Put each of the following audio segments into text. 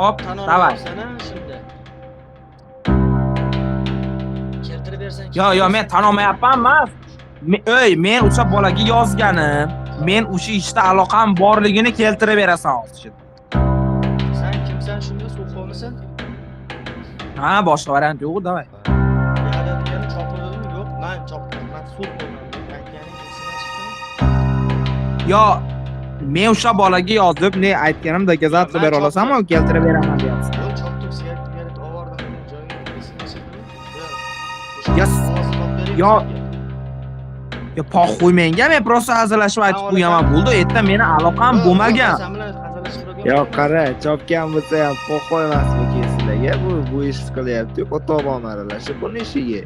Hop, Tan давай. olmasana şimdi. Keltirib bersan. Yo, men tan olmayapman. Ey, men o'sha bolaga yozganim. Men o'sha ishda aloqam borligini keltirib berasan hozir. Sen kimsan shunda? So'qolmisan? Ha, boshqa variant yo'q, давай. Ya dedim chopirdimi? Yo'q, men chopdim. Men so'q qo'ymadim. Aytganing esidan chiqdimi? Yo, men o'sha bolaga yozib, ne aytganimda gazat qilib bera olasanmi, keltirib beraman deyapsan. Yo'q, chopdim, sigaret ovordim, joyiga esidan chiqdimi? Yes. Yo. Yo, poxuy menga, men prosta hazillashib aytib qo'yaman. Bo'ldi, erta meni aloqam bo'lmagan. Sen bilan hazillashib Yo, qara, chopgan bo'lsa ham qo'y emasmi sizlarga? Bu ish qilyapti, ota-bolam aralashib buni ishiga.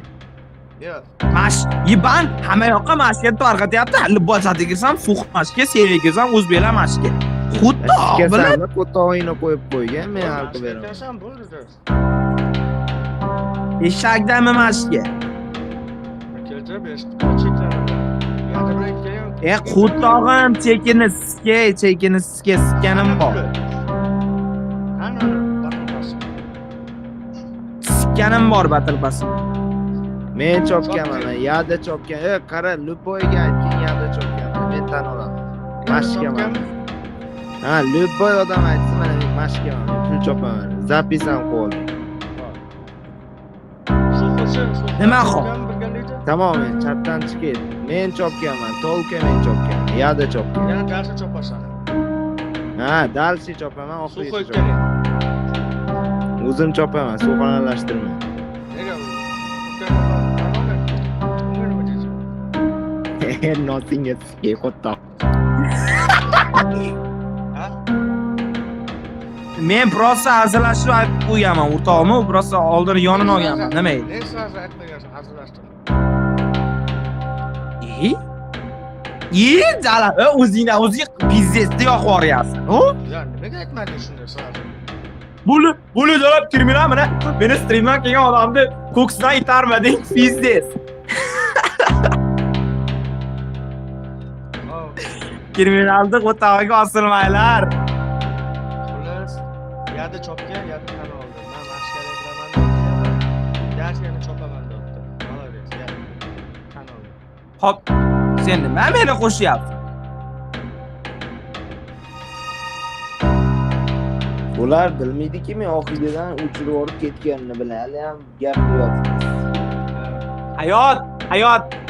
Yo'q. Mash, yiban hamma yoqqa mashga tarqatyapti. Libosga kirsam, suq mashga, sevga kirsam, o'zbeklar mashga. Xuddi bilan Kesamni qo'tog'ingni qo'yib qo'ygan, men hal qilib beraman. Sen bo'ldi. eshakdami mashga. Keltirib berishdi. Cheklarim. Qutog'im chekini sikanim bor. Sikanim bor batilbasim. Men chopganman, yada chopgan. Qara, Luboyga aytgan yada chopgan. Men tan olaman. Mashkaman. Ha, Luboy odam aytsa, mana men mashkaman. Men pul chopaman. Zapisam qo'ydim. Nima xo? Tamom, men chatdan chiqib. Men chopganman, tolka men chopganman. Yada chopgan. Yana darsa chopasan. Ha, dalsi chopaman, Suv oxirgi qo'yib chopaman. keling. O'zim chopaman, suvxonalashtirma. Nega? Nothing is qo'ttoq. Men prosta hazillashib aytib qo'yaman, o'rtog'im, prosta oldin yonini olganman. Nima edi? Men sizlarga aytmagansan, hazillashdim. Jala, o'zingdan o'zing biznесni yoqib yuboryapsan. Ya nimaga aytmading shunday sizlarga? Buni jalab kirmayman, mana meni streamdan kelgan odamni ko'ksidan itarmading, biznes. Kriminalni o'tog'iga osilmaylar. Xullas, yada chopgan, yada tan oldi. Men mashkara qilaman deb, dashgani chopaman debdi. Молодец, ya. Tan oldi. Hop, sen nima meni qo'shyapsan? Ular bilmaydiki men oxiridan uchirib olib ketganini biladi ham gap yo'q.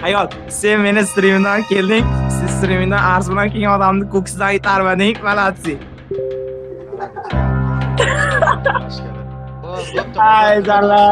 Hayot. Sen meni streamdan kelding, siz streamdan arz bilan kelgan odamni ko'ksidan itarmading, malatsi. Mashkara. Ay, jala.